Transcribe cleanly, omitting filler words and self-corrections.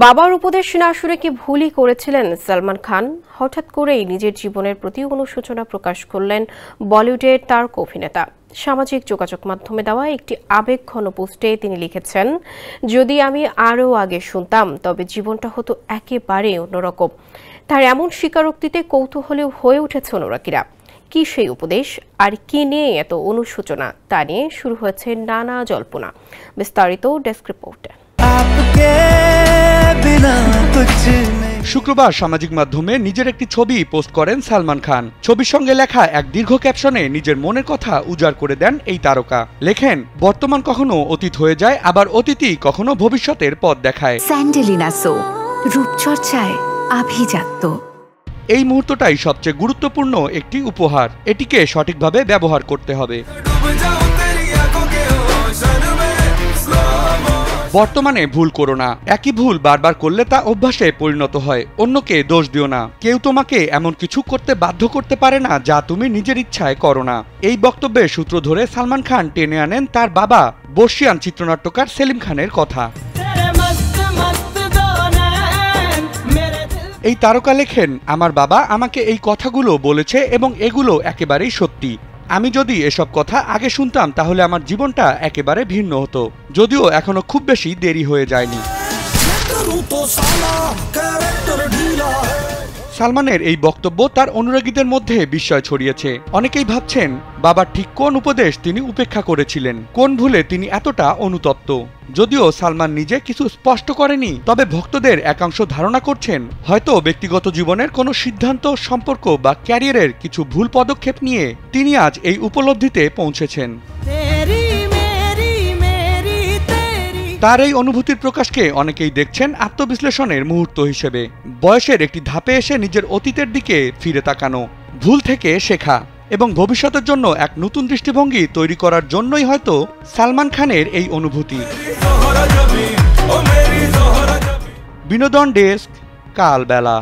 বাবার উপদেশ না শুনে কি ভুলই করেছিলেন সালমান খান? হঠাৎ করেই নিজের জীবনের প্রতি অনুশোচনা প্রকাশ করলেন বলিউডের তারকা অভিনেতা। সামাজিক যোগাযোগ মাধ্যমে দেওয়া একটি আবেগঘন পোস্টে তিনি লিখেছেন, যদি আমি আরও আগে শুনতাম তবে জীবনটা হতো একেবারে অন্যরকম। তার এমন স্বীকারোক্তিতে কৌতূহলী হয়ে উঠেছে অনুরাগীরা। কি সেই উপদেশ আর কি নিয়ে এত অনুশোচনা, তা নিয়ে শুরু হয়েছে নানা জল্পনা। বিস্তারিত ডেস্ক রিপোর্টে। শুক্রবার সামাজিক মাধ্যমে নিজের একটি ছবি পোস্ট করেন সালমান খান। ছবির সঙ্গে লেখা এক দীর্ঘ ক্যাপশনে নিজের মনের কথা উজাড় করে দেন এই তারকা। লেখেন, বর্তমান কখনো অতীত হয়ে যায়, আবার অতীতই কখনো ভবিষ্যতের পথ দেখায়। স্যান্ডেলিনা সো, রূপচর্চায় আভিজাত্য। এই মুহূর্তটাই সবচেয়ে গুরুত্বপূর্ণ একটি উপহার। এটিকে সঠিকভাবে ব্যবহার করতে হবে। বর্তমানে ভুল করো না, একই ভুল বারবার করলে তা অভ্যাসে পরিণত হয়। অন্যকে দোষ দিও না, কেউ তোমাকে এমন কিছু করতে বাধ্য করতে পারে না যা তুমি নিজের ইচ্ছায় করো না। এই বক্তব্যের সূত্র ধরে সালমান খান টেনে আনেন তার বাবা বর্ষিয়ান চিত্রনাট্যকার সেলিম খানের কথা। এই তারকা লেখেন, আমার বাবা আমাকে এই কথাগুলো বলেছে এবং এগুলো একেবারেই সত্যি। আমি যদি এসব কথা আগে শুনতাম তাহলে আমার জীবনটা একেবারে ভিন্ন হতো, যদিও এখনো খুব বেশি দেরি হয়ে যায়নি। সালমানের এই বক্তব্য তার অনুরাগীদের মধ্যে বিস্ময় ছড়িয়েছে। অনেকেই ভাবছেন, বাবার ঠিক কোন উপদেশ তিনি উপেক্ষা করেছিলেন, কোন ভুলে তিনি এতটা অনুতপ্ত। যদিও সালমান নিজে কিছু স্পষ্ট করেনি, তবে ভক্তদের একাংশ ধারণা করছেন হয়তো ব্যক্তিগত জীবনের কোনো সিদ্ধান্ত, সম্পর্ক বা ক্যারিয়ারের কিছু ভুল পদক্ষেপ নিয়ে তিনি আজ এই উপলব্ধিতে পৌঁছেছেন। তার এই অনুভূতির প্রকাশকে অনেকেই দেখছেন আত্মবিশ্লেষণের মুহূর্ত হিসেবে। বয়সের একটি ধাপে এসে নিজের অতীতের দিকে ফিরে তাকানো, ভুল থেকে শেখা এবং ভবিষ্যতের জন্য এক নতুন দৃষ্টিভঙ্গি তৈরি করার জন্যই হয়তো সালমান খানের এই অনুভূতি। বিনোদন ডেস্ক, কালবেলা।